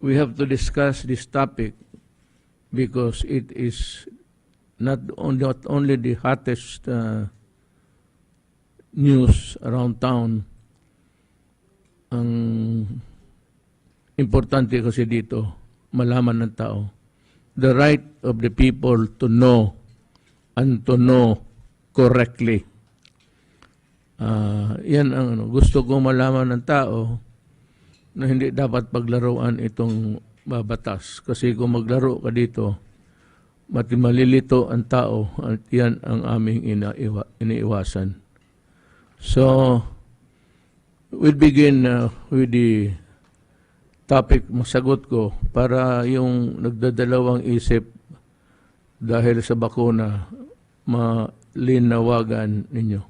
we have to discuss this topic because it is not only the hottest news around town. Ang importante kasi dito, malaman ng tao, the right of the people to know and to know correctly. Yan ang gusto kong malaman ng tao na hindi dapat paglaruan itong batas. Kasi kung maglaro ka dito, malilito ang tao at yan ang aming iniiwasan. So, we'll begin with the topic masagot ko para yung nagdadalawang isip dahil sa bakuna malinawagan ninyo.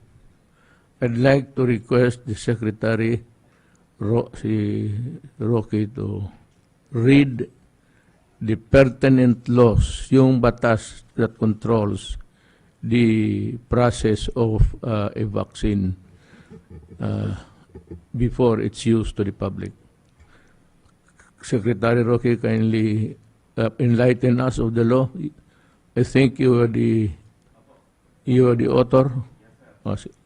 I'd like to request the Secretary, si Rocky, to read the pertinent laws, yung batas that controls the process of a vaccine before it's used to the public. Secretary Rocky, kindly enlighten us of the law. I think you are the author.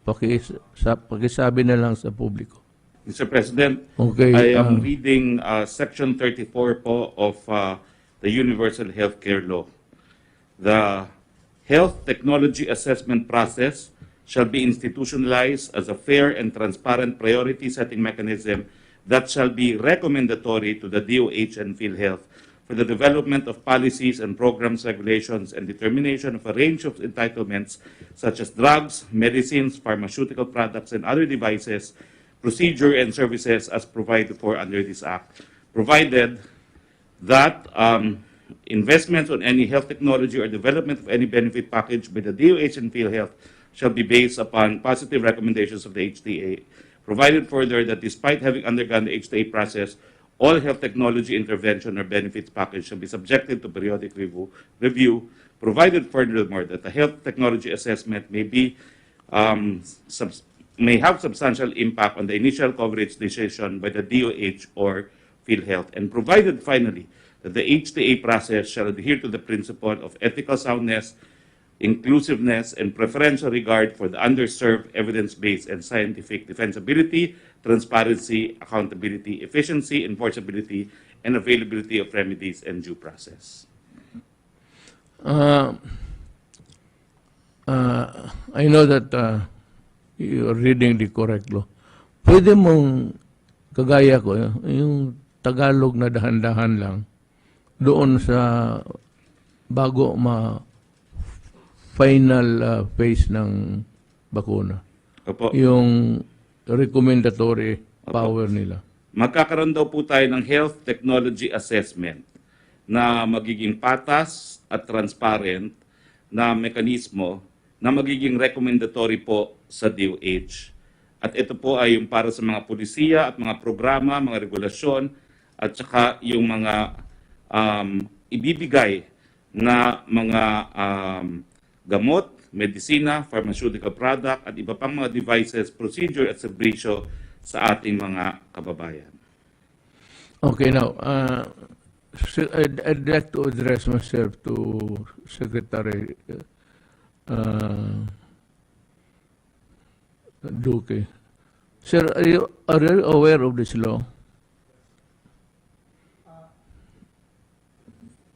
Pakisabi na lang sa publiko. Mr. President, okay, I am reading Section 34 po of the Universal Healthcare Law. The health technology assessment process shall be institutionalized as a fair and transparent priority-setting mechanism that shall be recommendatory to the DOH and PhilHealth for the development of policies and programs, regulations, and determination of a range of entitlements such as drugs, medicines, pharmaceutical products, and other devices, procedure and services as provided for under this Act, provided that investments on any health technology or development of any benefit package by the DOH and PhilHealth shall be based upon positive recommendations of the HTA, provided further that despite having undergone the HTA process, all health technology intervention or benefits package shall be subjected to periodic review, provided furthermore that the health technology assessment may have substantial impact on the initial coverage decision by the DOH or PhilHealth, and provided finally that the HTA process shall adhere to the principle of ethical soundness, inclusiveness, and preferential regard for the underserved, evidence-based, and scientific defensibility, transparency, accountability, efficiency, enforceability, and availability of remedies and due process. I know that you are reading the correct law. Pwede mong, kagaya ko, yung Tagalog na dahan-dahan lang, doon sa bago final phase ng bakuna. Opo. Yung recommendatory power nila. Magkakaroon daw po tayo ng health technology assessment na magiging patas at transparent na mekanismo na magiging recommendatory po sa DOH. At ito po ay yung para sa mga pulisiya at mga programa, mga regulasyon, at saka yung mga ibibigay na mga gamot, medisina, pharmaceutical product, at iba pang mga devices, procedure at serbisyo sa ating mga kababayan. Okay, now, I'd like to address myself to Secretary Duque. Sir, are you aware of this law?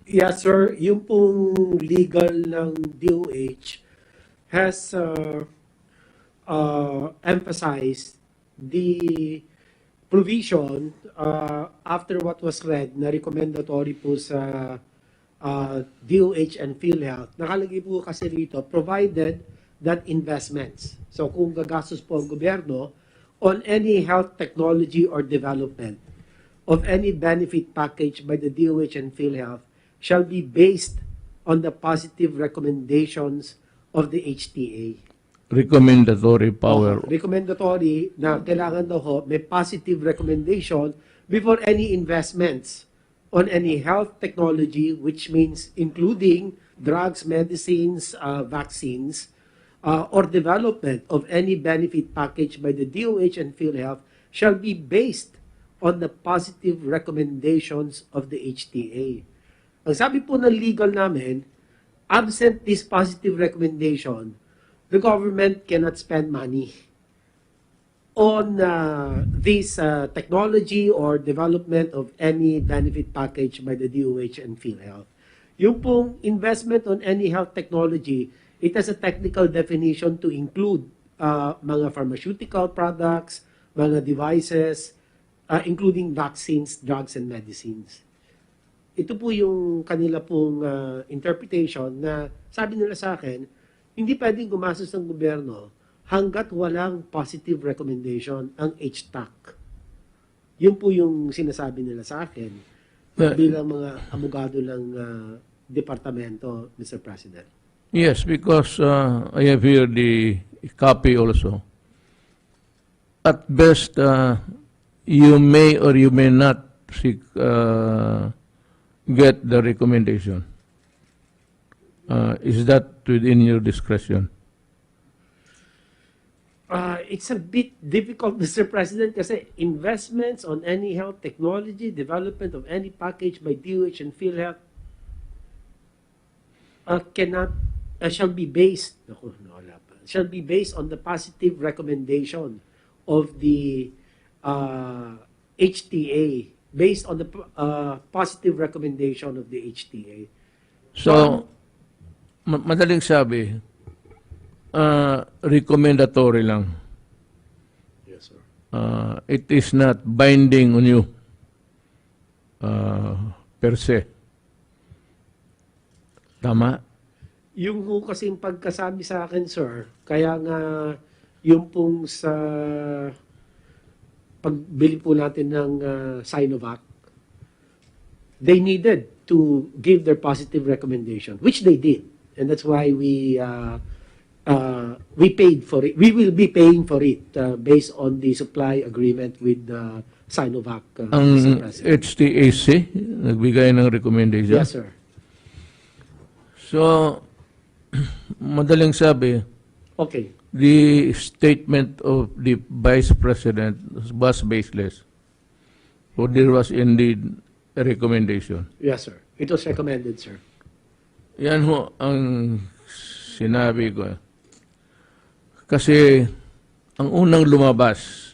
Yes, sir. Yung pong legal ng DOH has emphasized the provision after what was read na recommendatory po sa DOH and PhilHealth. Nakalagay po kasi rito, provided that investments. So kung gagastos po ang gobyerno on any health technology or development of any benefit package by the DOH and PhilHealth shall be based on the positive recommendations of the HTA. Recommendatory power. Recommendatory na kailangan daw ho, may positive recommendation before any investments on any health technology, which means including drugs, medicines, vaccines, or development of any benefit package by the DOH and PhilHealth shall be based on the positive recommendations of the HTA. Ang sabi po ng legal namin, absent this positive recommendation, the government cannot spend money on this technology or development of any benefit package by the DOH and PhilHealth. Yung pong investment on any health technology, it has a technical definition to include mga pharmaceutical products, mga devices, including vaccines, drugs, and medicines. Ito po yung kanila pong interpretation na sabi nila sa akin, hindi pwedeng gumastos ng gobyerno hanggat walang positive recommendation ang HTAC. Yun po yung sinasabi nila sa akin bilang mga abogado ng departamento, Mr. President. Yes, because I have here the copy also. At best, you may or you may not seek, get the recommendation. Is that within your discretion? It's a bit difficult, Mr. President, kasi investments on any health technology, development of any package by DOH and PhilHealth shall be based on the positive recommendation of the HTA, based on the positive recommendation of the HTA. So, madaling sabi, recommendatory lang. Yes, sir. It is not binding on you per se. Tama? Yung ho kasing pagkasabi sa akin, sir, kaya nga yung pong sa pagbili po natin ng Sinovac, they needed to give their positive recommendation, which they did. And that's why we paid for it. We will be paying for it based on the supply agreement with Sinovac. Ang HTAC, nagbigay ng recommendation? Yes, sir. So, madaling sabi, Okay. the statement of the Vice President was baseless. So there was indeed a recommendation. Yes, sir. It was recommended, sir. Yan ho ang sinabi ko. Kasi ang unang lumabas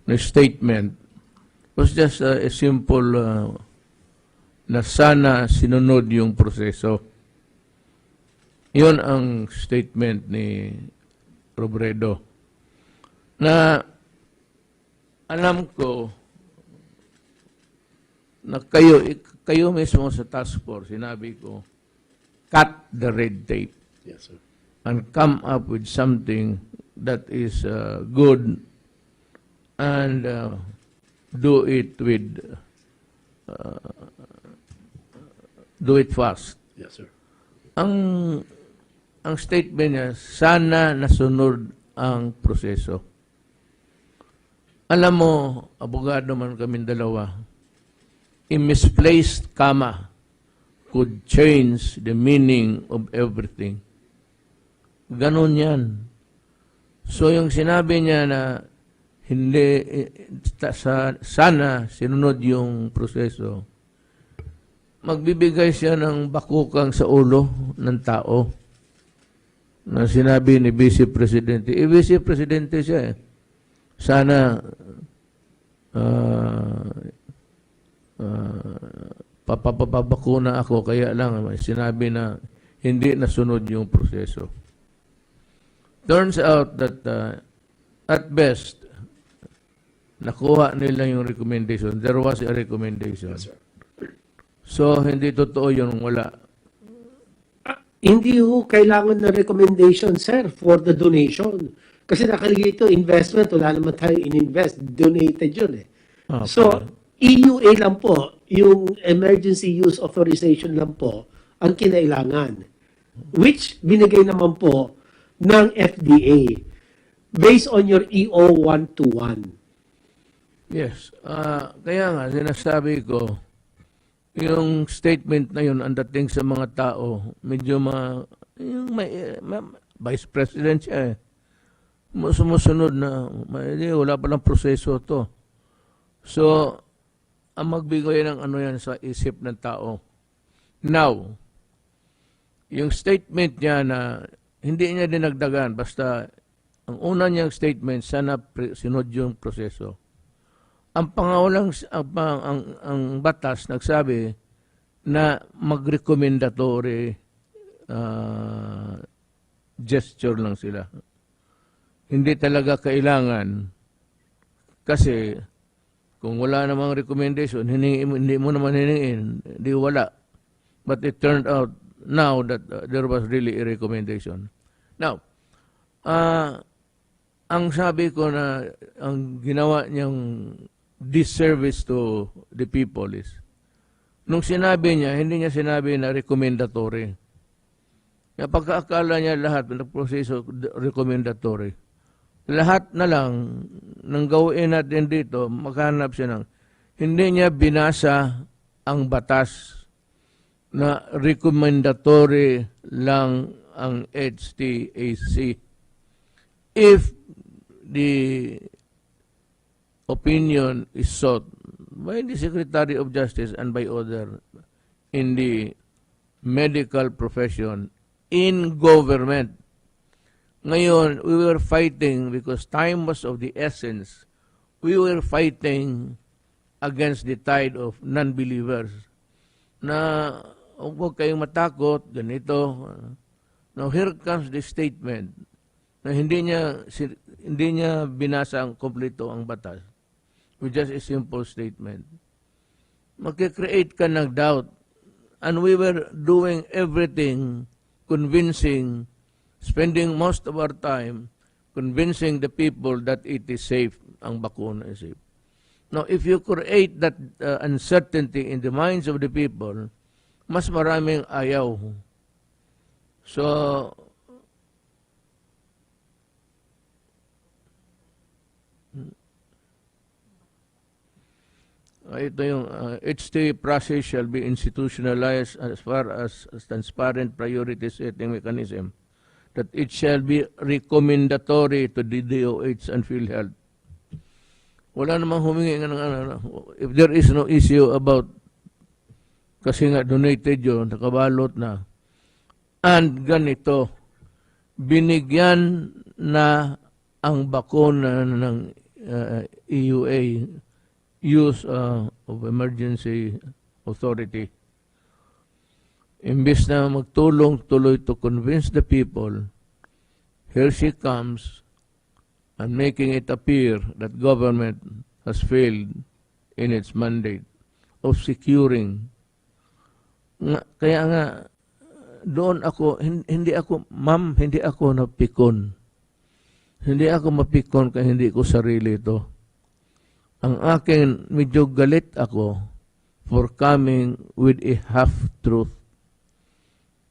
na statement was just a simple na sana sinunod yung proseso. Yun ang statement ni Robredo. Na alam ko na kayo mismo sa task force, sinabi ko, cut the red tape. Yes, sir. And come up with something that is good and do it fast. Yes, sir. Ang statement niya, sana nasunod ang proseso. Alam mo, abogado man kaming dalawa, a misplaced comma could change the meaning of everything. Ganon yan. So yung sinabi niya na hindi, sana sinunod yung proseso, magbibigay siya ng bakukang sa ulo ng tao na sinabi ni Vice Presidente. Vice Presidente siya eh. Sana papapabakuna ako, kaya lang sinabi na hindi nasunod yung proseso. Turns out that at best, nakuha nila yung recommendation. There was a recommendation. Yes, sir. So, hindi totoo yun wala. Hindi ho kailangan na recommendation, sir, for the donation. Kasi nakalagay ito, investment, wala naman tayo in-invest. Donated yun eh. Okay. So, EUA lang po, yung emergency use authorization lang po, ang kinailangan. Which binigay naman po ng FDA based on your EO 121. Yes. Kaya nga, sinasabi ko, yung statement na yun, ang dating sa mga tao, medyo Vice President siya eh. Sumusunod na, wala palang proseso to. So, ang magbigay ng ano yan sa isip ng tao. Now, yung statement niya na hindi niya dinagdagan, basta ang una niyang statement, sana sinod yung proseso. Ang pangawalang, ang batas nagsabi na mag-recommendatory gesture lang sila. Hindi talaga kailangan kasi kung wala namang recommendation, hindi mo naman hiningin, hindi wala. But it turned out now that there was really a recommendation. Now, ang sabi ko na ang ginawa niyang disservice to the people is, nung sinabi niya, hindi niya sinabi na recommendatory. Pagkaakala niya lahat ng proseso recommendatory. Lahat na lang ng gawin natin dito, maghanap siya ng, hindi niya binasa ang batas na recommendatory lang ang HTAC. If the opinion is sought by the Secretary of Justice and by other in the medical profession, in government. Ngayon, we were fighting because time was of the essence. We were fighting against the tide of non-believers. Na huwag kayong matakot, ganito. Now, here comes the statement na hindi niya binasa ang kompleto ang batas. With just a simple statement. Magkikreate ka ng doubt. And we were doing everything, convincing, spending most of our time convincing the people that it is safe, ang bakuna is safe. Now, if you create that uncertainty in the minds of the people, mas maraming ayaw. So, ito yung HTA process shall be institutionalized as far as transparent priority setting mechanism, that it shall be recommendatory to the DOH and PhilHealth. Wala namang humingi ng if there is no issue about kasi nga donated yun, nakabalot na. And ganito, binigyan na ang bakuna ng EUA, Use of Emergency Authority. Imbis na magtulong tuloy to convince the people, here she comes and making it appear that government has failed in its mandate of securing. Kaya nga, doon ako, hindi ako napikon. Hindi ako mapikon kaya hindi ko sarili ito. Ang akin, medyo galit ako for coming with a half-truth.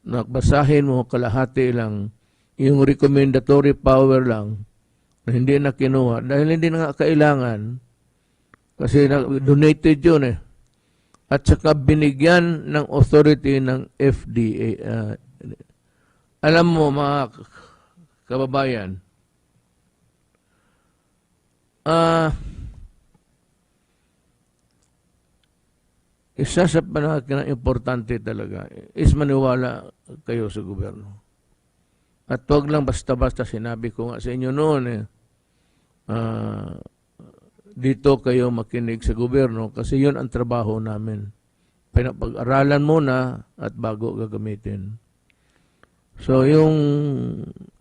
Basahin mo kalahati lang, yung recommendatory power lang, na hindi na kinuha. Dahil hindi na nga kailangan, kasi donated yun eh. At saka binigyan ng authority ng FDA. Alam mo mga kababayan, isa sa importante talaga is maniwala kayo sa gobyerno. At huwag lang basta-basta, sinabi ko nga sa inyo noon dito kayo makinig sa gobyerno kasi yun ang trabaho namin. Pinapag-aralan muna at bago gagamitin. So yung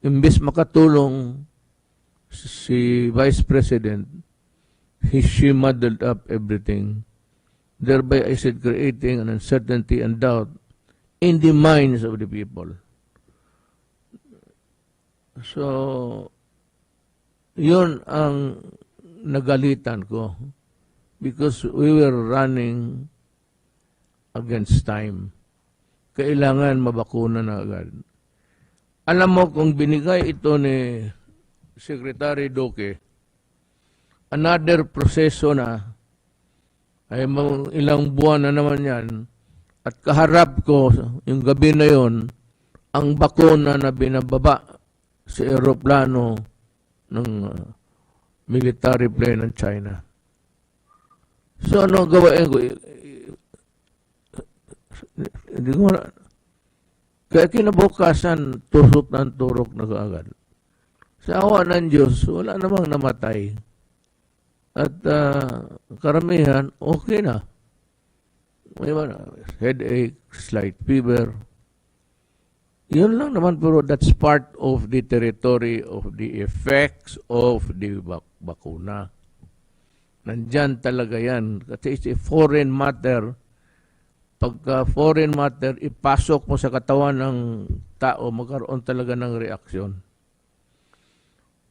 imbis makatulong si Vice President, she muddled up everything. Thereby, I said, creating an uncertainty and doubt in the minds of the people. So, yun ang nagalitan ko because we were running against time. Kailangan mabakuna na agad. Alam mo, kung binigay ito ni Secretary Duque, another proseso na, ay ilang buwan na naman yan, at kaharap ko yung gabi na yon ang bakuna na binababa sa eroplano ng military plane ng China. So, ano gawain ko? Hindi ko na, kaya kinabukasan, tusok ng turok na kaagad. Sa awa ng Diyos, wala namang namatay. At karamihan, okay na. May headache, slight fever. Yun lang naman, pero that's part of the territory of the effects of the bakuna. Nandyan talaga yan. Kasi it's a foreign matter. Pagka foreign matter, ipasok mo sa katawan ng tao, magkaroon talaga ng reaksyon.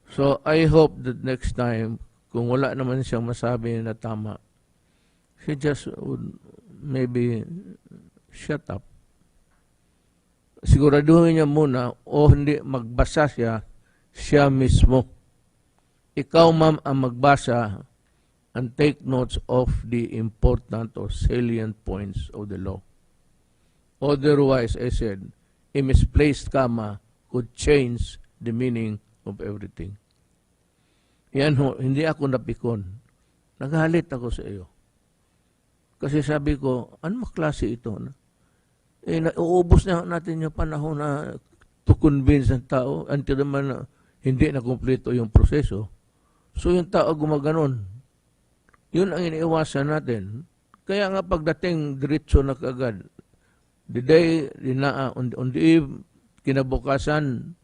So, I hope that next time, kung wala naman siyang masabi na tama, she just would maybe shut up. Siguraduhin niya muna o hindi magbasa siya mismo. Ikaw, ma'am, ang magbasa and take notes of the important or salient points of the law. Otherwise, I said, a misplaced comma could change the meaning of everything. Yan ho, hindi ako napikon. Nagalit ako sa iyo. Kasi sabi ko, ano maklase ito? Uubos na natin yung panahon na to convince ang tao until naman hindi na kumpleto yung proseso. So yung tao gumaganon. Yun ang iniiwasan natin. Kaya nga pagdating diretso na kaagad, the day, on the eve, kinabukasan,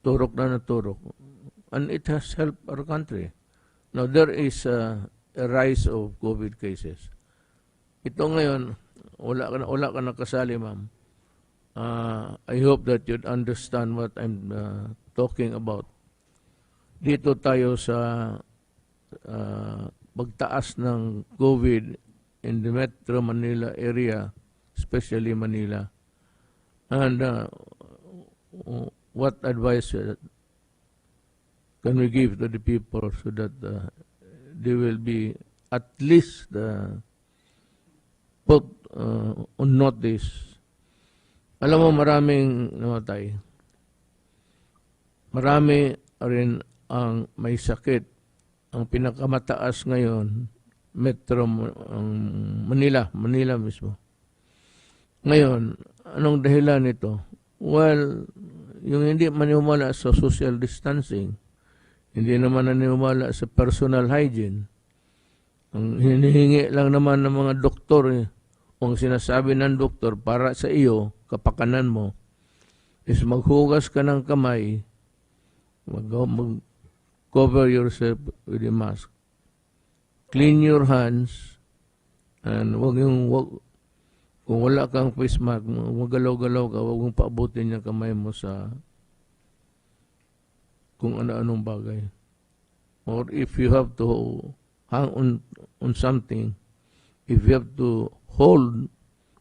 turok na turok. And it has helped our country. Now, there is a rise of COVID cases. Ito ngayon, wala ka nakasali, ma'am. I hope that you'd understand what I'm talking about. Dito tayo sa pagtaas ng COVID in the Metro Manila area, especially Manila. And what advice can we give to the people so that they will be at least put on notice? Alam mo, maraming namatay. Marami rin ang may sakit. Ang pinakamataas ngayon, Metro Manila mismo. Ngayon, anong dahilan nito? Well, yung hindi maniwala sa social distancing, hindi naman naniwala sa personal hygiene. Ang hinihingi lang naman ng mga doktor, o ang sinasabi ng doktor para sa iyo, kapakanan mo, is maghugas ka ng kamay, mag-cover yourself with a mask, clean your hands, and kung wala kang face mask, magalaw-galaw ka, huwag mong paabutin yung kamay mo sa kung ano-anong bagay. Or if you have to hang on something, if you have to hold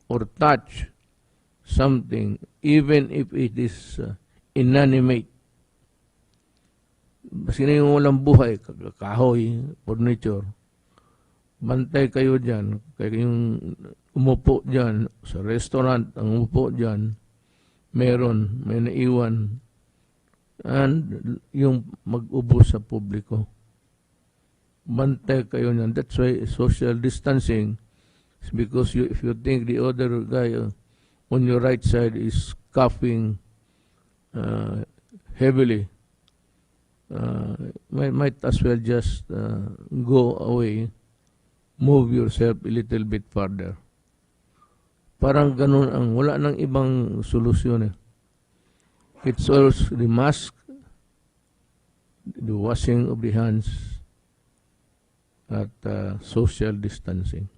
or touch something, even if it is inanimate, basta na yung walang buhay, kahoy, furniture, bantay kayo dyan. Kaya yung umupo dyan, sa restaurant, ang umupo dyan, may naiwan, and yung mag-ubo sa publiko. Bantay kayo niyan. That's why social distancing is because if you think the other guy on your right side is coughing heavily, might as well just go away, move yourself a little bit further. Parang ganun wala nang ibang solusyon. It's also the mask, the washing of the hands, at social distancing.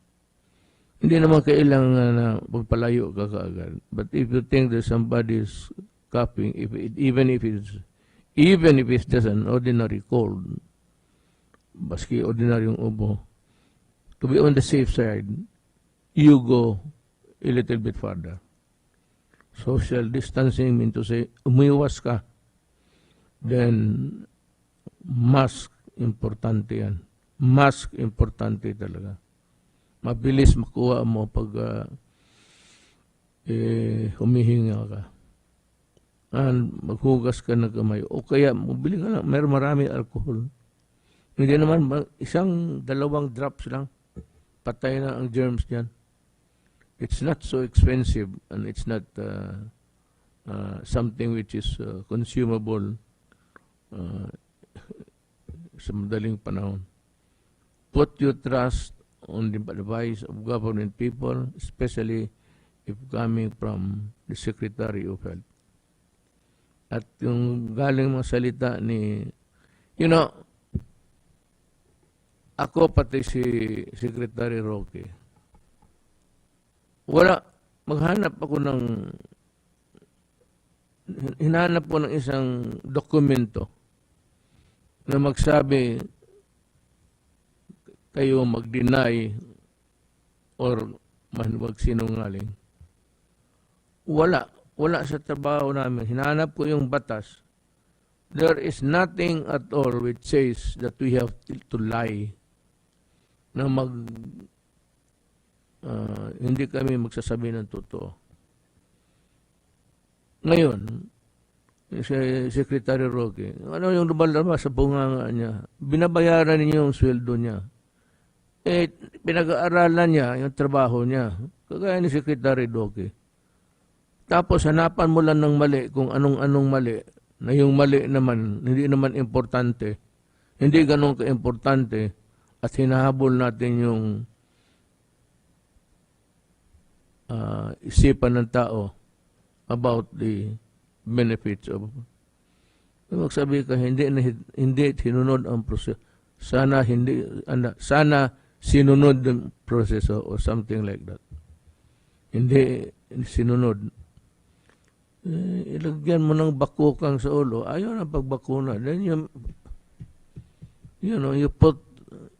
Hindi naman kailangan na magpalayo ka kaagad. But if you think that somebody is coughing, even if it's just an ordinary cold, baski ordinary yung ubo, to be on the safe side, you go a little bit further. Social distancing means to say, umiwas ka. Then, mask, importante yan. Mask, importante talaga. Mabilis makuha mo pag humihinga ka. And maghugas ka ng kamay. O kaya, mabili ka lang, marami alcohol. Hindi naman, 1-2 drops lang. patay na ang germs dyan. It's not so expensive and it's not something which is consumable sa madaling panahon. Put your trust on the advice of government people, especially if coming from the Secretary of Health. At yung galing mga salita ni, ako pati si Secretary Roque, maghanap ako hinahanap ko ng isang dokumento na magsabi kayo mag-deny or magsinungaling. Wala sa trabaho namin. Hinahanap ko yung batas. There is nothing at all which says that we have to lie. Na hindi kami magsasabi ng totoo. Ngayon, si Secretary Roque, ano yung lumalabas sa bunganga niya? Binabayaran niyo yung sweldo niya. Pinag-aaralan niya yung trabaho niya. Kagaya ni Secretary Roque. Tapos hanapan mo lang ng mali kung anong mali, na yung mali naman, hindi naman importante. Hindi ganun ka-importante at hinahabol natin yung isipan ng tao about the benefits of. Magsabi ka, hindi sinunod ang proseso. Sana sinunod ang proseso or something like that. Hindi sinunod. Ilagyan mo ng bakukang sa ulo, ayaw na pagbakuna. Then you put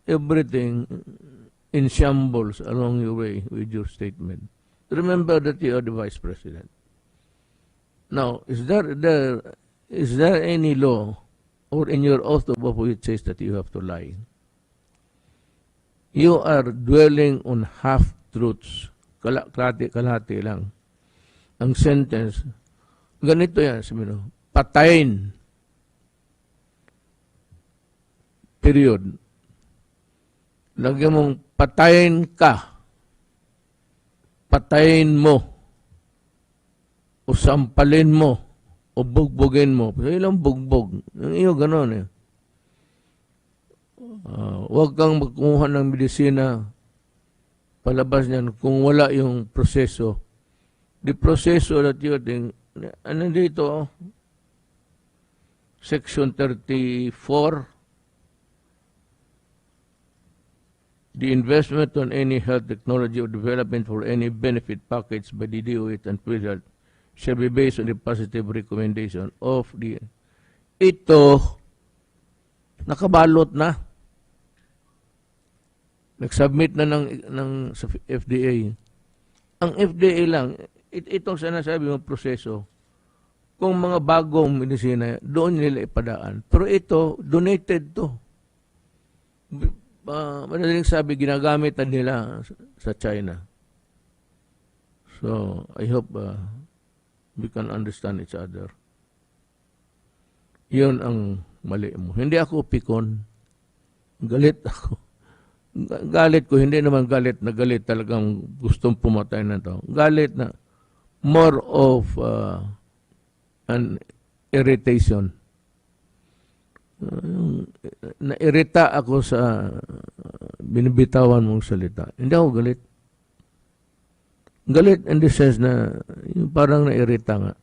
everything in shambles along your way with your statement. Remember that you are the Vice President. Now, is there any law or in your oath of office it says that you have to lie? You are dwelling on half-truths. Kalahati lang. Ang sentence, ganito yan, patayin. Period. Lagyan mong patayin ka. Patayin mo. O sampalin mo. O bugbugin mo. So, ilang bugbog. Ang iyo ganon eh. Huwag kang magkumuha ng medisina palabas niyan kung wala yung proseso. The proseso that you think, ano dito? Section 34, the investment on any health technology or development for any benefit package by the DOH and PREISDENT shall be based on the positive recommendation of the... Ito, nakabalot na. Nag-submit na ng sa FDA. Ang FDA lang, itong sinasabi mong proseso, kung mga bagong medisina, doon nila ipadaan. Pero ito, donated to. Madaling sabi, ginagamit nila sa China. So, I hope we can understand each other. Yun ang mali mo. Hindi ako pikon. Galit ako. Galit ko, hindi naman galit na galit talagang gustong pumatay na to. Galit na more of an irritation. Nairita ako sa binibitawan mong salita. Hindi ako galit. Galit in the sense na parang nairita nga.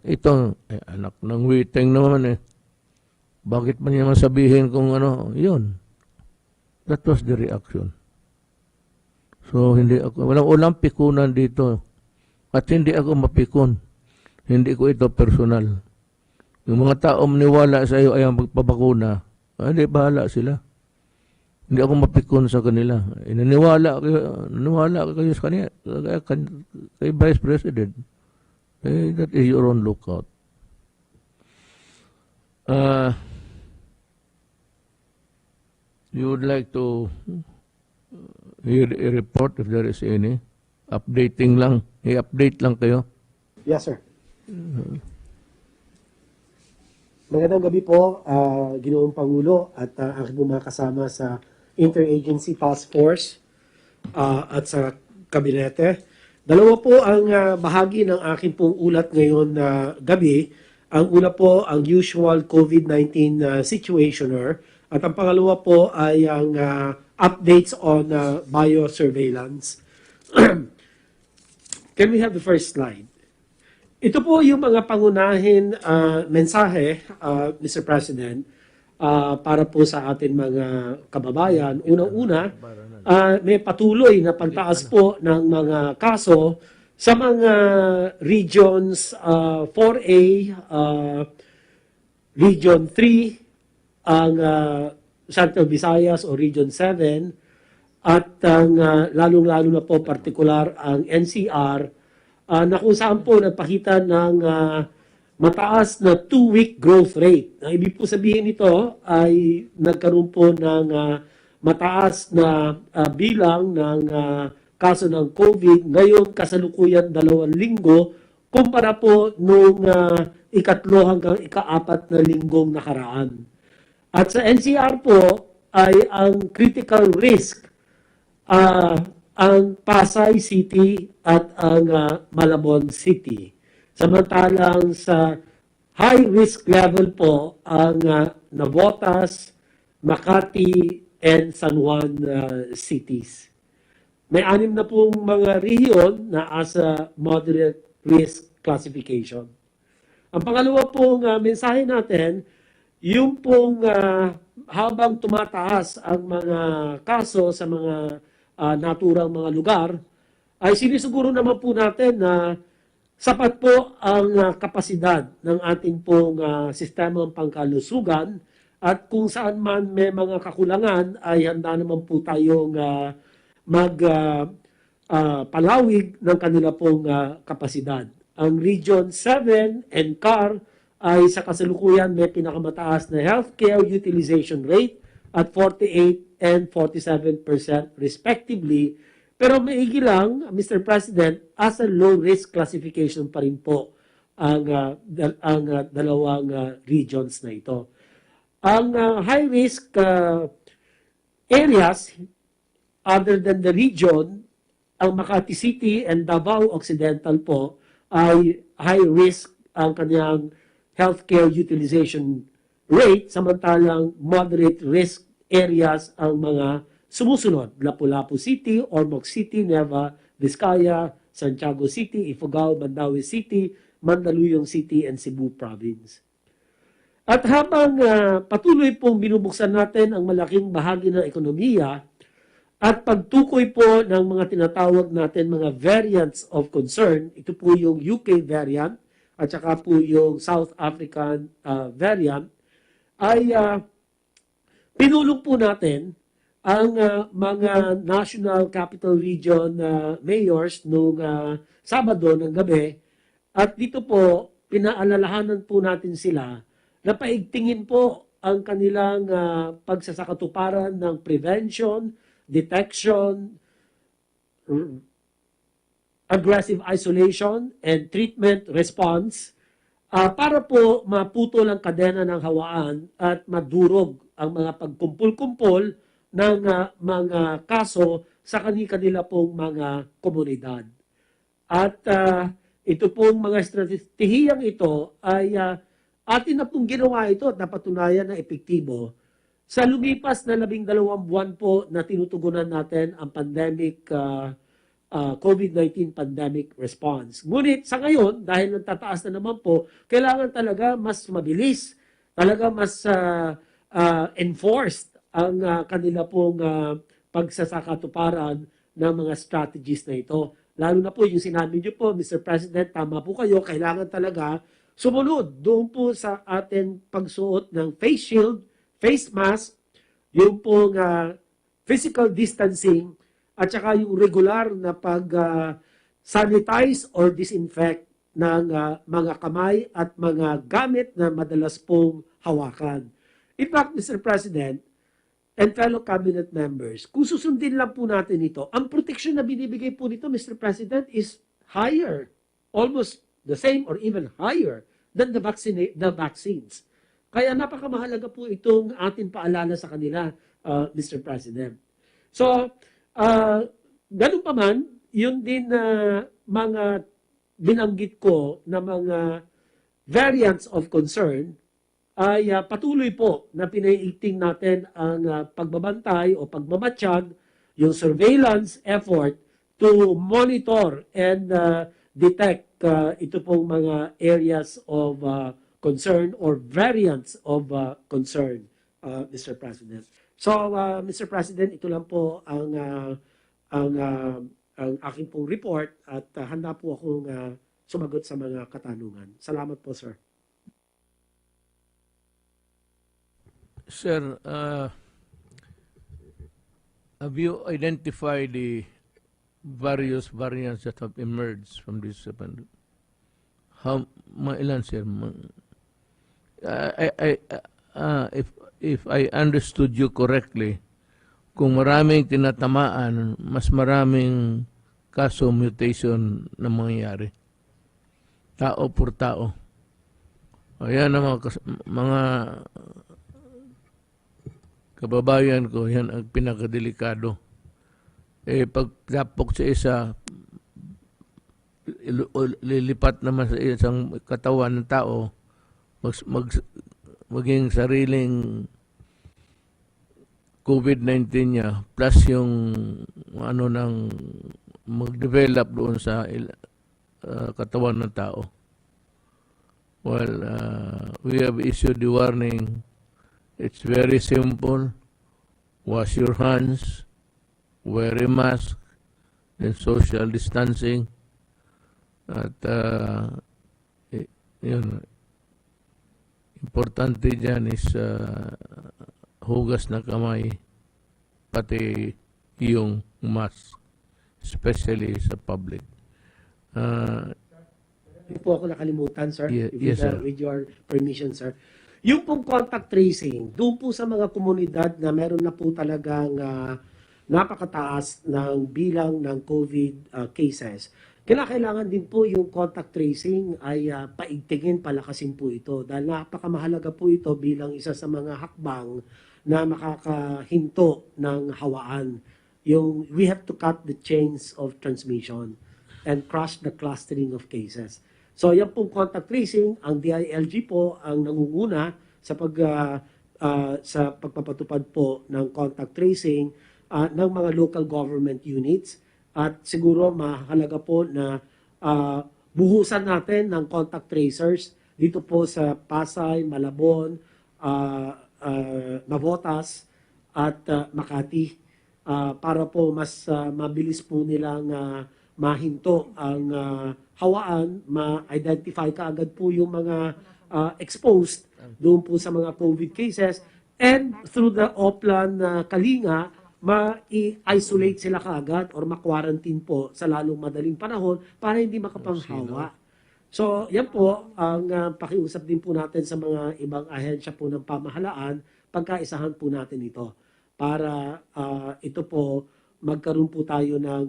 Ito, anak ng witeng naman eh. Bakit man niya masabihin kung ano, yun. That was the reaction. So, hindi ako, walang pikunan dito. At hindi ako mapikon. Hindi ko ito personal. Yung mga tao maniwala sa iyo ay ang magpabakuna, hindi, bahala sila. Hindi ako mapikon sa kanila. Naniwala kayo sa kanila, kay Vice President. That is your own lookout. You would like to hear a report if there is any? Updating lang. I-update lang kayo. Yes, sir. Magandang gabi po, Ginoong Pangulo at aking mga kasama sa Interagency Task Force at sa kabinete. Dalawa po ang bahagi ng aking pong ulat ngayon na gabi. Ang una po ang usual COVID-19 situationer at ang pangalawa po ay ang updates on biosurveillance. Can we have the first slide? Ito po yung mga pangunahin mensahe, Mr. President, para po sa ating mga kababayan. Unang-una, may patuloy na pagtaas po ng mga kaso sa mga regions 4A, Region 3, ang Central Visayas o Region 7, at ang lalong-lalo na po partikular ang NCR, na kung saan po nagpakita ng mataas na 2-week growth rate. Ang ibig po sabihin nito ay nagkaroon po ng mataas na bilang ng kaso ng COVID. Ngayon, kasalukuyan 2 linggo, kumpara po nung ikatlo hanggang ika-4 na linggong nakaraan. At sa NCR po ay ang critical risk ang Pasay City at ang Malabon City. Samantalang sa high risk level po ang Navotas, Makati, and San Juan cities. May 6 na pong mga rehiyon na asa moderate risk classification. Ang pangalawa pong mensahe natin, yung pong habang tumataas ang mga kaso sa mga naturang mga lugar, ay sinisiguro naman po natin na sapat po ang kapasidad ng ating pong sistemang pangkalusugan at kung saan man may mga kakulangan ay handa naman po tayong palawig ng kanila pong kapasidad. Ang Region 7 and CAR ay sa kasalukuyan may pinakamataas na healthcare utilization rate at 48 and 47% respectively. Pero maigi lang, Mr. President, as a low-risk classification pa rin po ang dalawang regions na ito. Ang high-risk areas, other than the region, ang Makati City and Davao Occidental po ay high-risk ang kanyang healthcare utilization rate, samantalang moderate risk areas ang mga sumusunod. Lapu-Lapu City, Ormoc City, Nueva Vizcaya, Santiago City, Ifugao, Mandaue City, Mandaluyong City, and Cebu Province. At habang patuloy pong binubuksan natin ang malaking bahagi ng ekonomiya at pagtukoy po ng mga tinatawag natin mga variants of concern, ito po yung UK variant at saka po yung South African variant, ay pinulong po natin ang mga National Capital Region mayors noong Sabado ng gabi at dito po pinaalalahanan po natin sila na paigtingin po ang kanilang pagsasakatuparan ng prevention, detection, aggressive isolation, and treatment response para po maputol ang kadena ng hawaan at madurog ang mga pagkumpul-kumpol ng mga kaso sa kanila pong mga komunidad. At ito pong mga estratehiyang ito ay atin na pong ginawa ito at napatunayan na epektibo sa lumipas na 12 buwan po na tinutugunan natin ang pandemic COVID-19 pandemic response. Ngunit sa ngayon, dahil nagtataas na naman po, kailangan talaga mas mabilis, talaga mas enforced ang kanila pong pagsasakatuparan ng mga strategies na ito. Lalo na po yung sinabi niyo po, Mr. President, tama po kayo, kailangan talaga sumunod doon po sa ating pagsuot ng face shield, face mask, yung pong physical distancing, at saka yung regular na pag-sanitize or disinfect ng mga kamay at mga gamit na madalas pong hawakan. In fact, Mr. President and fellow cabinet members, kung susundin lang po natin ito, ang protection na binibigay po nito, Mr. President, is higher, almost the same or even higher than the vaccines. Kaya napakamahalaga po itong ating paalala sa kanila Mr. President. So, ganun pa man, yun din na mga binanggit ko na mga variants of concern ay patuloy po na pinaiigting natin ang pagbabantay o pagmamatsyag, yung surveillance effort to monitor and detect ito pong mga areas of concern or variants of concern, Mr. President. So, Mr. President, ito lang po ang aking pong report at handa po akong sumagot sa mga katanungan. Salamat po, sir. Sir, have you identified the various variants that have emerged from this pandemic? Ilan, sir? If I understood you correctly, kung maraming tinatamaan, mas maraming kaso mutation na mangyayari. Tao por tao. Ayan ang mga kababayan ko, yan ang pinakadelikado. Pag tapok sa isa, lilipat naman sa isang katawan ng tao, maging sariling COVID-19 niya, plus yung ng mag-develop doon sa katawan ng tao. Well, we have issued the warning. It's very simple. Wash your hands, wear a mask, then social distancing. At yun, importante dyan is hugas na kamay, pati yung mask, especially sa public. Hindi po ako nakalimutan, sir. Yes, sir. With your permission, sir. Yung pong contact tracing, doon po sa mga komunidad na meron na po talagang napakataas ng bilang ng COVID cases, kailangan din po yung contact tracing ay paigtingin, palakasin po ito. Dahil napakamahalaga po ito bilang isa sa mga hakbang na makakahinto ng hawaan. We have to cut the chains of transmission and crush the clustering of cases. So yan pong contact tracing, ang DILG po ang nangunguna sa pagpapatupad po ng contact tracing ng mga local government units. At siguro mahalaga po na buhusan natin ng contact tracers dito po sa Pasay, Malabon, Navotas at Makati para po mas mabilis po nilang mahinto ang hawaan, ma-identify kaagad po yung mga exposed doon po sa mga COVID cases, and through the Oplan Kalinga, ma-isolate sila kaagad or ma-quarantine po sa lalong madaling panahon para hindi makapanghawa. So, yan po ang pakiusap din po natin sa mga ibang ahensya po ng pamahalaan, pagkaisahan po natin ito para ito po magkaroon po tayo ng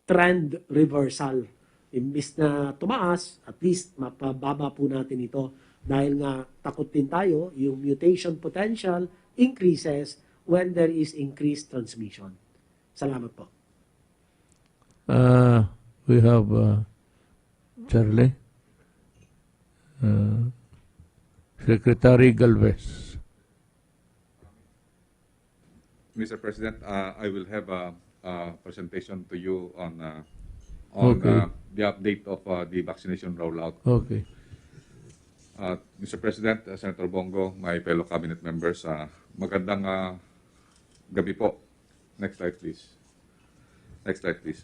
trend reversal. Imbis na tumaas, at least mapababa po natin ito dahil nga takot din tayo, yung mutation potential increases when there is increased transmission. Salamat po. We have Charlie. Secretary Galvez. Mr. President, I will have a presentation to you on Okay. The update of the vaccination rollout. Okay. Mr. President, Senator Bongo, my fellow cabinet members, magandang gabi po. Next slide, please. Next slide, please.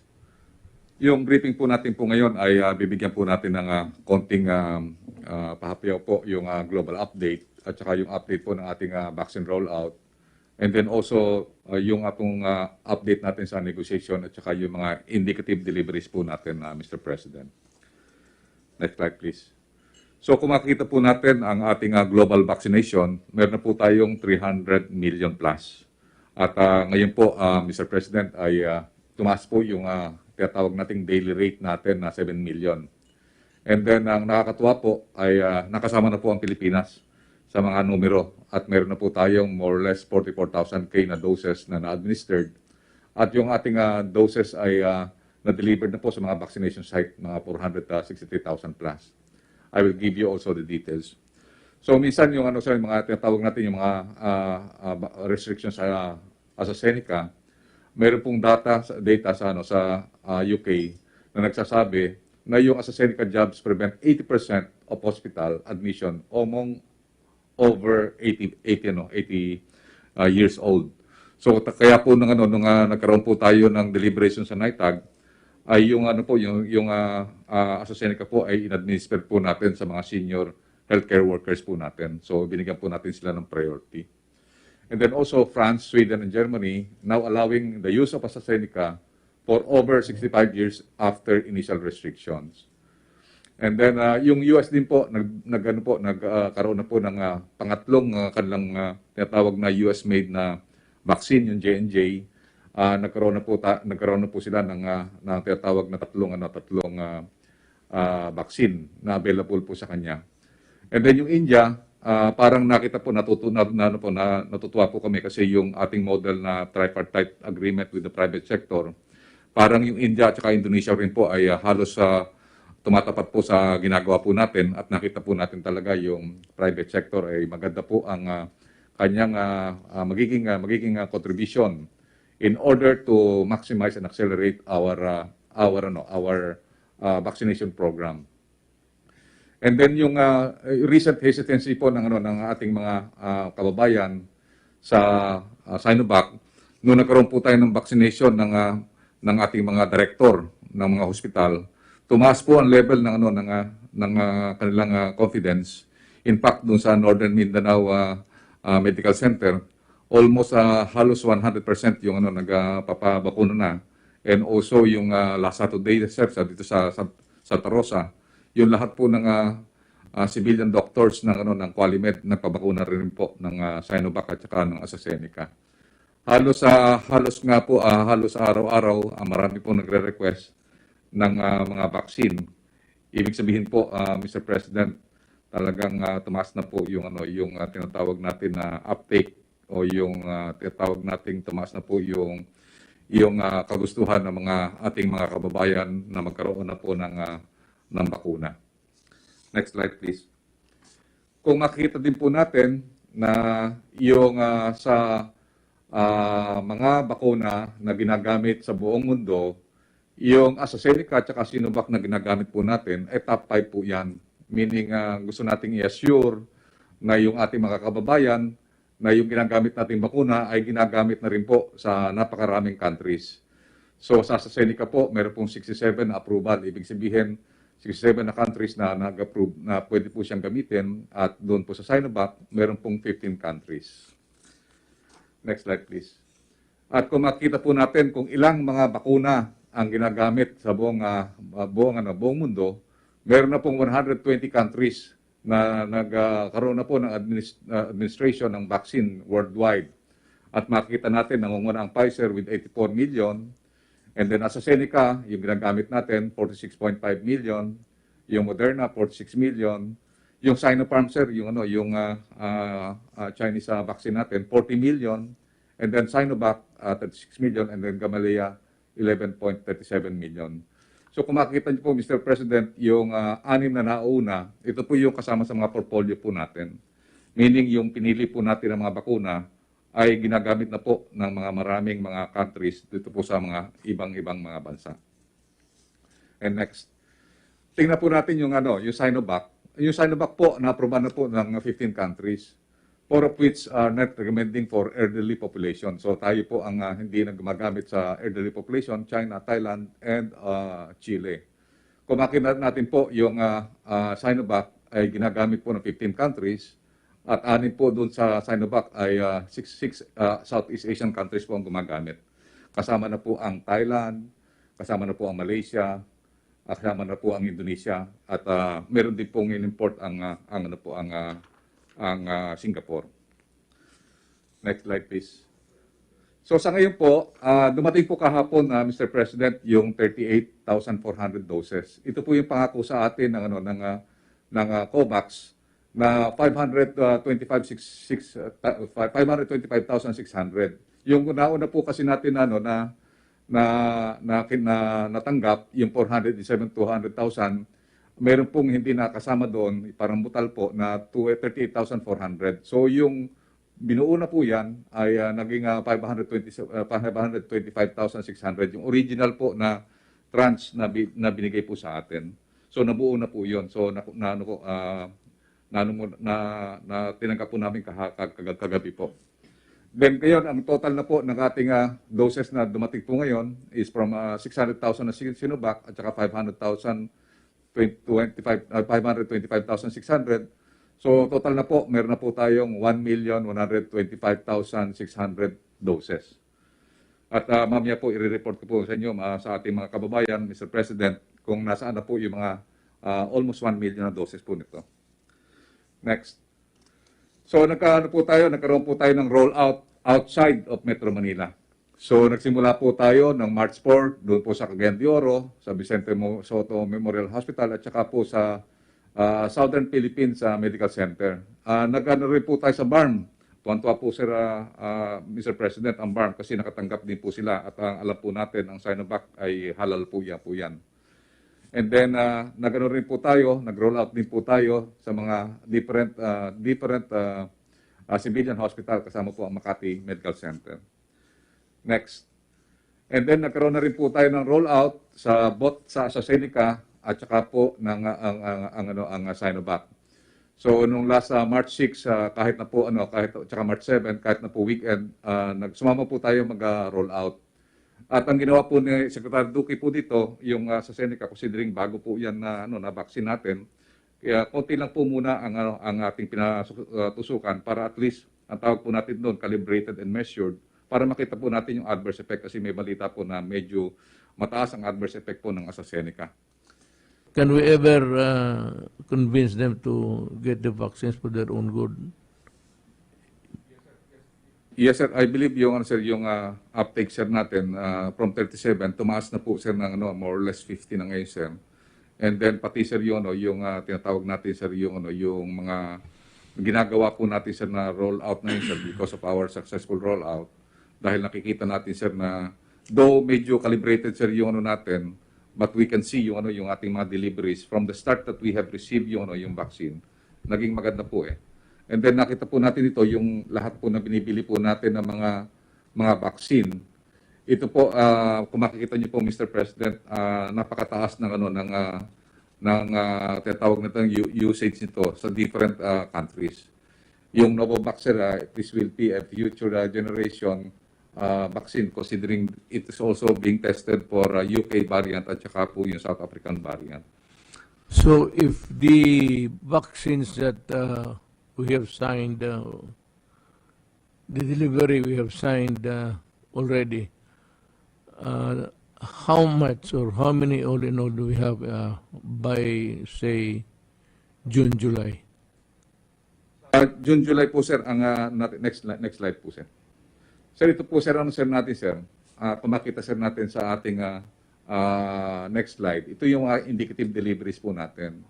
Yung briefing po natin po ngayon ay bibigyan po natin ng konting pahapyaw po yung global update at saka yung update po ng ating vaccine rollout. And then also yung atong update natin sa negotiation at saka yung mga indicative deliveries po natin, Mr. President. Next slide, please. So kung makikita po natin ang ating global vaccination, meron na po tayong 300 million plus. At ngayon po, Mr. President, ay tumaas po yung tinatawag nating daily rate natin na 7 million. And then ang nakakatuwa po ay nakasama na po ang Pilipinas sa mga numero. At meron na po tayong more or less 44,000 na doses na na-administered. At yung ating doses ay na-delivered na po sa mga vaccination site, mga 463,000 plus. I will give you also the details. So minsan yung mga tinatawag natin yung mga restrictions sa AstraZeneca, meron pong data sa UK na nagsasabi na yung AstraZeneca jabs prevent 80% of hospital admission among over 80 years old. So kaya po nung nagkaroon po tayo ng deliberation sa NITAG, ay yung AstraZeneca po ay in-administer po natin sa mga senior healthcare workers po natin. So binigyan po natin sila ng priority. And then also France, Sweden, and Germany now allowing the use of AstraZeneca for over 65 years after initial restrictions. And then yung US din po nagkaroon na po ng pangatlong kanilang tinatawag na US-made na vaccine, yung J&J. Nagkaroon na po sila ng tinatawag na tatlong vaccine na available po sa kanya. And then yung India, parang nakita po natutuwa po kami kasi yung ating model na tripartite agreement with the private sector, parang yung India at saka Indonesia rin po ay halos tumatapat po sa ginagawa po natin at nakita po natin talaga yung private sector ay maganda po ang kanyang magiging contribution in order to maximize and accelerate our vaccination program. And then yung recent hesitancy po ng ating mga kababayan sa Sinovac, noong nagkaroon po tayo ng vaccination ng ating mga director ng mga hospital, tumaas po ang level ng kanilang confidence. In fact, doon sa Northern Mindanao Medical Center, almost halos 100% yung nagpapabakuna na. And also yung last Saturday dito sa Santa Rosa, yung lahat po ng civilian doctors ng Qualimed nagpabakuna rin po ng Sinovac at saka ng AstraZeneca. Halos araw-araw marami po nagre-request ng mga vaccine. Ibig sabihin po, Mr. President, talagang tumaas na po yung tinatawag natin na uptake o yung tinatawag nating tumaas na po yung kagustuhan ng ating mga kababayan na magkaroon na po ng bakuna. Next slide, please. Kung makikita din po natin na yung sa mga bakuna na ginagamit sa buong mundo, yung AstraZeneca at saka Sinovac na ginagamit po natin, ay top 5 po yan. Meaning, gusto nating i-assure na yung ating mga kababayan na yung ginagamit nating bakuna ay ginagamit na rin po sa napakaraming countries. So sa AstraZeneca po, meron pong 67 na approval. Ibig sabihin, 67 na countries na nag-approve na pwede po siyang gamitin. At doon po sa Sinovac, meron pong 15 countries. Next slide, please. At kung makita po natin kung ilang mga bakuna ang ginagamit sa buong mundo, meron na pong 120 countries na nagkaroon na po ng administration ng vaccine worldwide. At makikita natin, nangunguna ang Pfizer with 84 million, and then AstraZeneca, yung ginagamit natin, 46.5 million, yung Moderna, 46 million, yung Sinopharm, sir, yung Chinese vaccine natin, 40 million, and then Sinovac, 36 million, and then Gamaleya, 11.37 million. So kung makikita niyo po, Mr. President, yung 6 na nauna, ito po yung kasama sa mga portfolio po natin. Meaning yung pinili po natin ng mga bakuna ay ginagamit na po ng maraming mga countries dito po sa mga ibang mga bansa. And next, tingnan po natin yung Sinovac. Yung Sinovac po, na-aprobahan na po ng 15 countries. 4 of which are not recommending for elderly population. So tayo po ang hindi na gumagamit sa elderly population, China, Thailand, and Chile. Kung makita natin po, yung Sinovac ay ginagamit po ng 15 countries at 6 po doon sa Sinovac ay 6 Southeast Asian countries po ang gumagamit. Kasama na po ang Thailand, kasama na po ang Malaysia, kasama na po ang Indonesia, at meron din pong in-import ang Singapore. Next slide, please. So sa ngayon po, dumating po kahapon, Mr. President, yung 38,400 doses. Ito po yung pangako sa atin ng COVAX na 525,600. Yung nauna po kasi natin natanggap yung 407,200,000, meron pong hindi nakasama doon, parang butal po na 38,400. So yung binuo na po yan ay naging 525,600. Yung original po na tranche na binigay po sa atin. So nabuo na po yun. So tinanggap po namin kagabi po. Then ngayon, ang total na po ng ating doses na dumating po ngayon is from 600,000 na Sinovac at saka 525,600. So total na po, meron na po tayong 1,125,600 doses. At mamaya po, i-report ko po sa inyo sa ating mga kababayan, Mr. President, kung nasaan na po yung mga almost 1 million na doses po nito. Next. So nagkaroon po tayo ng rollout outside of Metro Manila. So nagsimula po tayo ng March 4 doon po sa Cagayan de Oro, sa Vicente Soto Memorial Hospital at saka po sa Southern Philippines Medical Center. Nag-ano rin po tayo sa BARM. Tuwan-tuwa po Mr. President ang BARM kasi nakatanggap din po sila at alam po natin ang Sinovac ay halal po yan. And then, nag-ano rin po tayo, nag-roll out din po tayo sa mga different civilian hospital kasama po ang Makati Medical Center. Next. And then, nagkaroon na rin po tayo ng roll out sa AstraZeneca at saka po ang Sinovac. So, nung last March 6, kahit tsaka March 7, kahit na po weekend, sumama po tayo mag-roll out. At ang ginawa po ni Secretary Duque po dito, yung AstraZeneca, considering bago po yan na vaccine natin, kaya konti lang po muna ang ating pinatusukan para at least, ang tawag po natin doon, calibrated and measured, para makita po natin yung adverse effect kasi may balita po na medyo mataas ang adverse effect po ng AstraZeneca. Can we ever convince them to get the vaccines for their own good? Yes, sir. I believe yung uptake, sir, natin from 37, tumaas na po, sir, ng more or less 50 na ngayon, sir. And then, pati, sir, yung tinatawag natin, sir, yung mga ginagawa po natin, sir, na roll-out na yun, sir, because of our successful roll-out. Dahil nakikita natin, sir, na though medyo calibrated, sir, yung natin, but we can see yung ating mga deliveries from the start that we have received yung vaccine. Naging maganda po eh. And then nakita po natin ito, yung lahat po na binibili po natin ng mga vaccine. Ito po, kung makikita niyo po, Mr. President, napakataas ng tinatawag nito usage nito sa different countries. Yung Novavax, this will be a future generation vaccine considering it is also being tested for UK variant at saka po yung South African variant. So if the vaccines that we have signed, the delivery we have signed already, how much or how many all in all do we have by, say, June, July? June, July po, sir, ang next slide po, sir. Sir, ito po, sir, sir, natin, sir. Kung makita, sir, natin sa ating next slide, ito yung indicative deliveries po natin.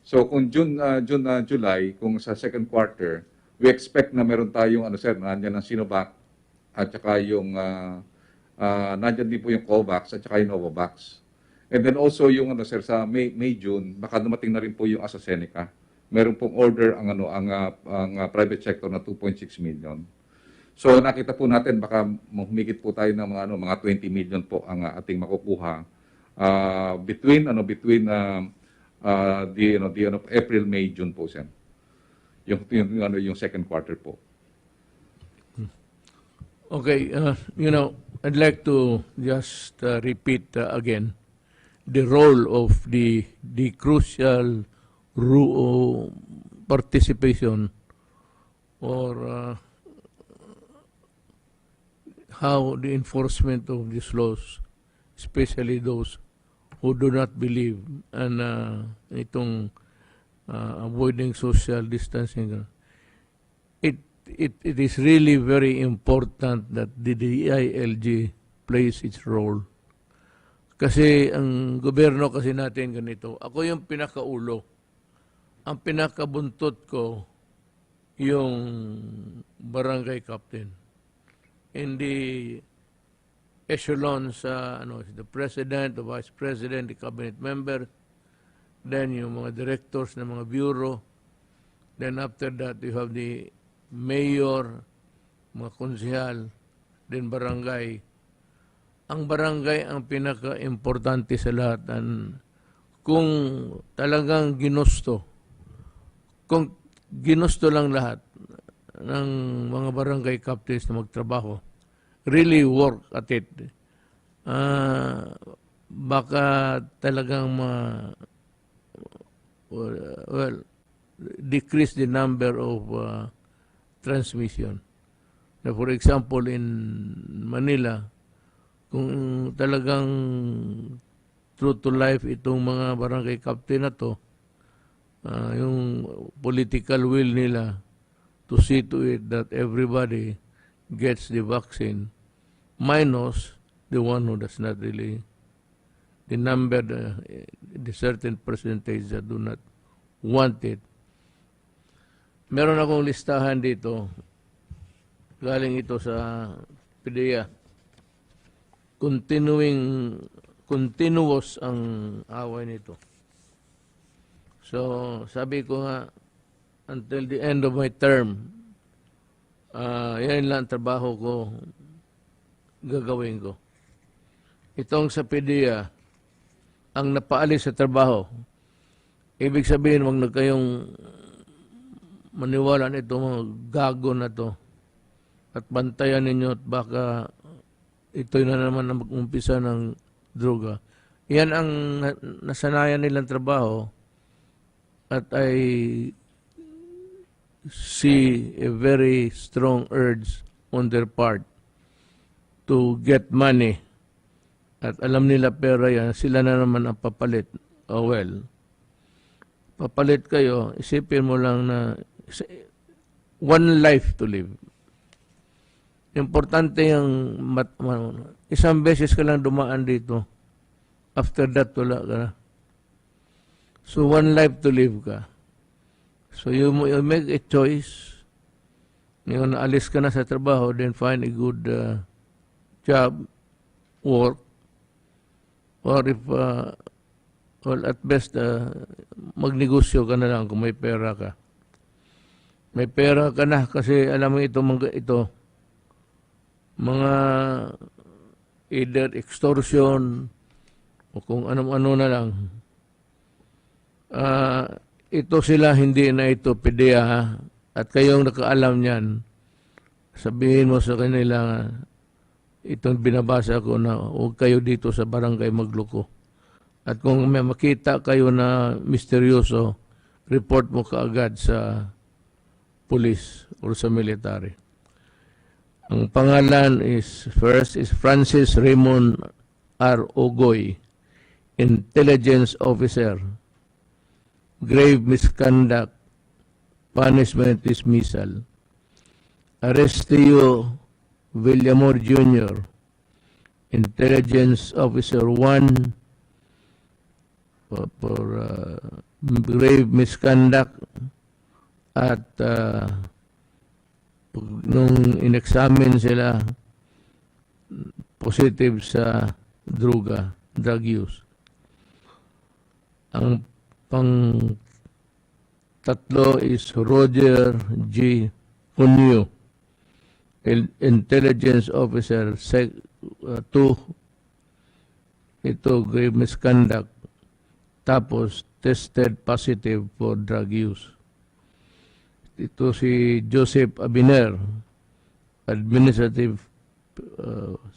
So, kung July, kung sa second quarter, we expect na meron tayong, sir, nandiyan ang Sinovac, at saka yung, nandiyan din po yung Covax, at saka yung Novavax. And then also yung, sir, sa May, June, baka dumating na rin po yung AstraZeneca. Meron pong order ang private sector na 2.6 million. So nakita po natin baka humigit po tayo ng mga 20 million po ang ating makukuha between April, May, June po, sir. Yung second quarter po. Okay, I'd like to just repeat again the role of the crucial participation or how the enforcement of these laws, especially those who do not believe and itong avoiding social distancing, it is really very important that the DILG plays its role. Kasi ang gobyerno kasi natin ganito, ako yung pinakaulo. ang pinakabuntot ko yung barangay captain. Hindi echelon sa the president, the vice president, the cabinet member, then yung mga directors ng mga bureau, then after that you have the mayor, mga konsehal, then barangay. Ang barangay ang pinaka-importante sa lahat. Kung talagang kung ginusto lang lahat ng mga barangay captains na magtrabaho, really work at it, baka talagang decrease the number of transmission. Now, for example, in Manila, kung talagang true to life itong mga barangay captain na to, yung political will nila to see to it that everybody gets the vaccine, minus the one who does not really, the number, the certain percentage that do not want it. Meron akong listahan dito, galing ito sa PDEA. Continuous ang away nito. So, sabi ko nga, until the end of my term, yan lang trabaho ko, gagawin ko. Itong sa PDEA, ang napaalis sa trabaho, ibig sabihin, wag na kayong maniwala nito, mga gago na to, at bantayan ninyo at baka ito na naman na mag-umpisa ng droga. Yan ang nasanayan nilang trabaho at I see a very strong urge on their part to get money. At alam nila pera yan, sila na naman ang papalit. Oh well, papalit kayo, isipin mo lang na one life to live. Importante yung isang beses ka lang dumaan dito. After that, wala ka na. So, one life to live ka. So, you make a choice. Yung naalis ka na sa trabaho, then find a good job, work, or if, well, at best, magnegosyo ka na lang kung may pera ka. May pera ka na kasi alam mo ito mga either extortion o kung ano-ano na lang. Ito sila, hindi na ito PDEA at kayong nakaalam niyan, sabihin mo sa kanila, itong binabasa ko na huwag kayo dito sa barangay magloko. At kung may makita kayo na misteryoso, report mo kaagad sa police or sa military. Ang pangalan first is Francis Raymond R. Ogoy, Intelligence Officer, grave misconduct, punishment dismissal. Arrestio Villamor Jr., Intelligence Officer 1, for grave misconduct at nung in-examine sila, positive sa drug use. Ang tatlo is Roger G. Unyo, Intelligence Officer 2, ito grave misconduct, tapos tested positive for drug use. Ito si Joseph Abiner, Administrative 6,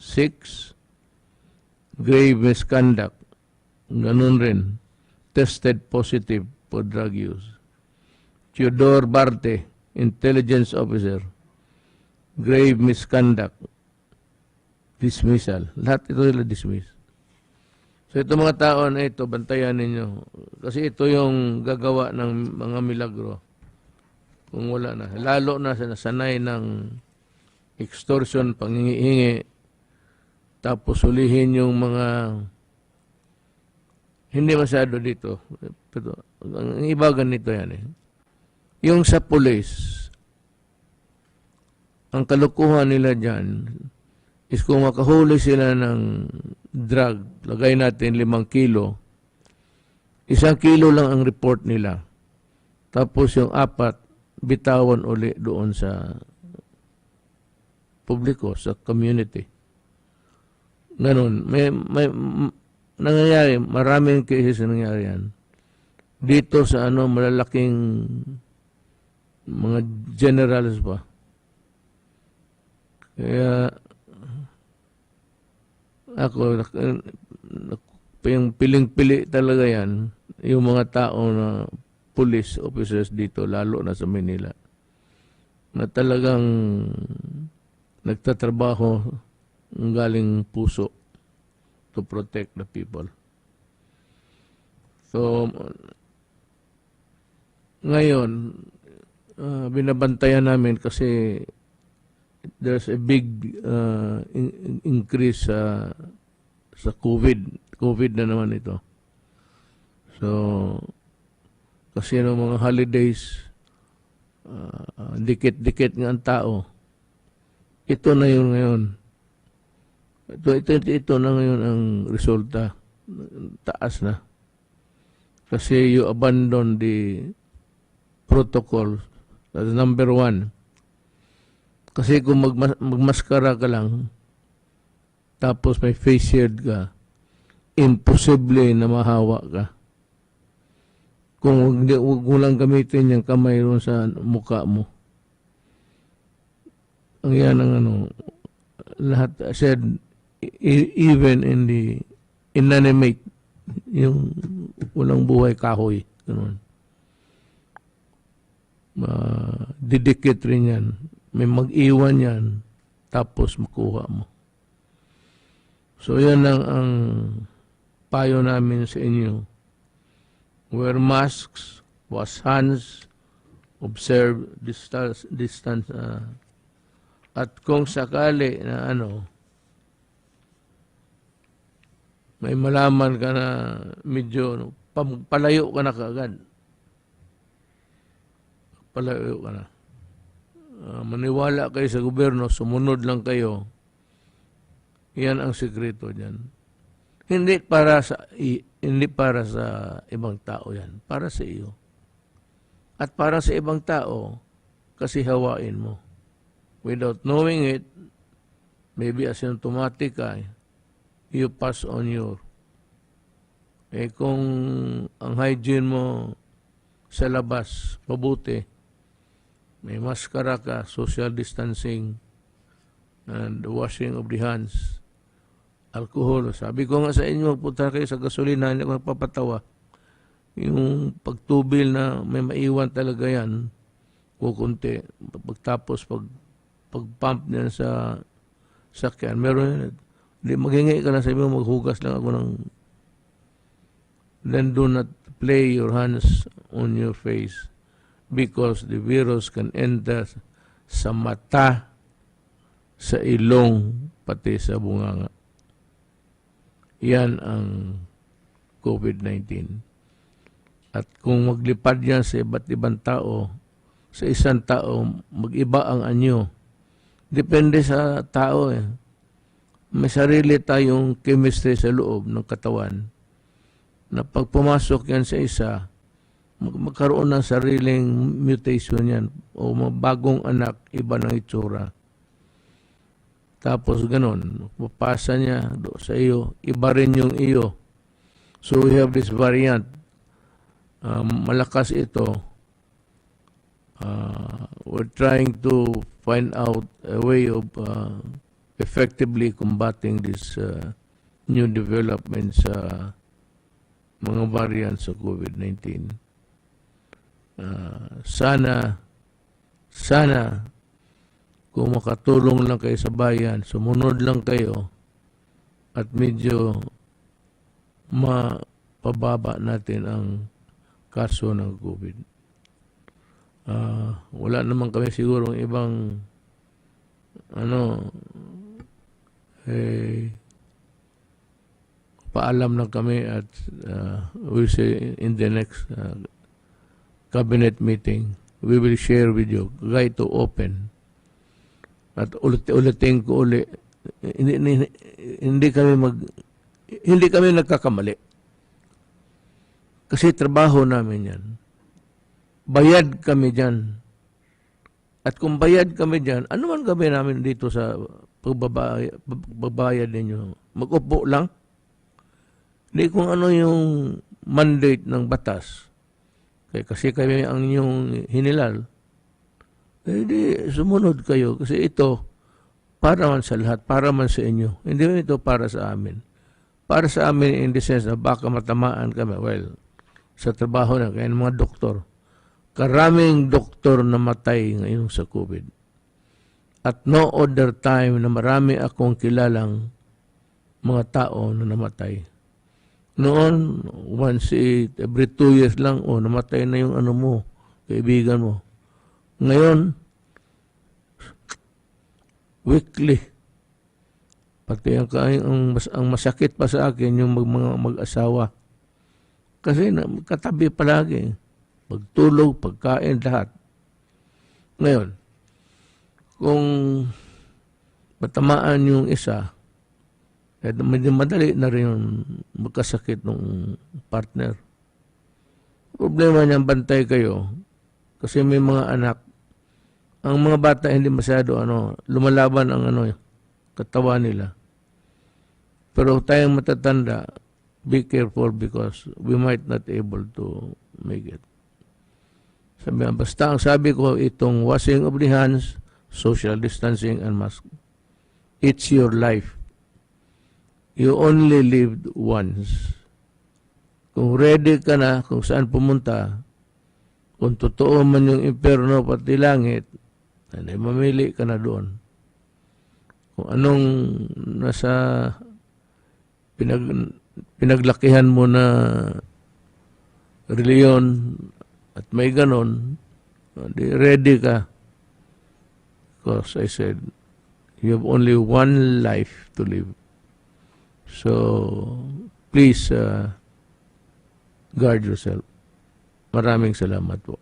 grave misconduct, ganun rin, tested positive for drug use. Theodore Barte, Intelligence Officer, grave misconduct, dismissal. Lahat ito sila dismiss. So ito mga tao na ito, bantayan ninyo. Kasi ito yung gagawa ng mga milagro. Kung wala na. Lalo na sa nasanay ng extortion, pangingi-hingi, tapos ulihin yung mga Hindi masyado dito. Pero, ang iba ganito yan eh. Yung sa police, ang kalukuhan nila dyan is kung makahuli sila ng drug, lagay natin 5 kilo, 1 kilo lang ang report nila. Tapos yung 4, bitawan uli doon sa publiko, sa community. Ganun. May nangyayari, maraming cases na nangyayari yan. Dito sa malalaking mga generals pa. Kaya ako, yung piling-pili talaga yan, yung mga tao na police officers dito, lalo na sa Manila, na talagang nagtatrabaho ng galing puso to protect the people. So, ngayon, binabantayan namin kasi there's a big increase sa COVID. COVID na naman ito. So, kasi ng mga holidays, dikit-dikit nga ang tao. Ito na yun ngayon. Ito na ngayon ang resulta. Taas na. Kasi you abandon the protocol. That's number 1. Kasi kung magmaskara ka lang, tapos may face shield ka, imposible na mahawa ka. Kung huwag mo lang gamitin yung kamay ron sa mukha mo. Ang yan ang lahat said, even in the inanimate, yung walang buhay kahoy, ganun. Didikit rin yan. May mag-iwan yan, tapos makuha mo. So yan lang ang payo namin sa inyo. Wear masks, wash hands, observe distance. At kung sakali na may malaman ka na medyo palayo ka na kaagad. Palayo ka na. Maniwala kayo sa gobyerno, sumunod lang kayo. Yan ang sekreto diyan. Hindi para sa ibang tao yan, para sa iyo. At para sa ibang tao, kasi hawain mo. Without knowing it, maybe asymptomatic ka, you pass on your. Kung ang hygiene mo sa labas, mabuti, may maskara ka, social distancing, and the washing of the hands, alcohol. Sabi ko nga sa inyo, punta kayo sa gasolina, hindi ko nagpapatawa. Yung pagtubil na may maiwan talaga yan, kukunti. Pagtapos, pag-pump niyan sa sakyan, meron hindi maghingi ka na sa inyo, maghugas lang ako ng. Then do not play your hands on your face because the virus can enter sa mata, sa ilong, pati sa bunganga. Yan ang COVID-19. At kung maglipad yan sa iba't ibang tao, sa isang tao, mag-iba ang anyo. Depende sa tao eh. May sarili tayong chemistry sa loob ng katawan na pag pumasok yan sa isa, magkaroon ng sariling mutation yan o bagong anak, iba ng itsura. Tapos ganun, papasa niya sa iyo, iba rin yung iyo. So we have this variant. Malakas ito. We're trying to find out a way of effectively combating this new developments sa mga variants sa COVID-19. Sana kung makatulong lang kayo sa bayan, sumunod lang kayo at medyo mapababa natin ang kaso ng COVID. Wala naman kami siguro ibang paalam lang kami at we'll say in the next cabinet meeting, we will share with you, right to open. At ulitin ko uli, hindi kami nagkakamali. Kasi trabaho namin yan. Bayad kami dyan. At kung bayad kami dyan, ano man gawin namin dito sa pagbabayad ninyo? Mag-upo lang? Hindi kung ano yung mandate ng batas. Kasi kami ang inyong hinilal. Hindi, sumunod kayo. Kasi ito, para man sa lahat, para man sa inyo. Hindi man ito para sa amin. Para sa amin in the sense na baka matamaan kami. Well, sa trabaho na, kaya ng mga doktor. Karaming doktor na matay ngayon sa COVID. At no other time na marami akong kilalang mga tao na namatay. Noon, once every 2 years lang, namatay na yung ano mo, kaibigan mo. Ngayon, weekly. Pati ang masakit pa sa akin yung mga mag-asawa. Kasi katabi palagi. Pagtulog, pagkain, lahat. Ngayon, kung matamaan yung isa, medyo madali na rin yung magkasakit ng partner. Problema niyan, bantay kayo. Kasi may mga anak. Ang mga bata hindi masyado lumalaban ang katawan nila. Pero tayong matatanda, be careful because we might not able to make it. Basta ang sabi ko, itong washing of the hands, social distancing, and mask. It's your life. You only lived once. Kung ready ka na, kung saan pumunta, kung totoo man yung impyerno pati langit, mamili ka na doon. Kung anong nasa pinaglakihan mo na reliyon at may ganon, ready ka. Because I said, you have only one life to live. So, please guard yourself. Maraming salamat po.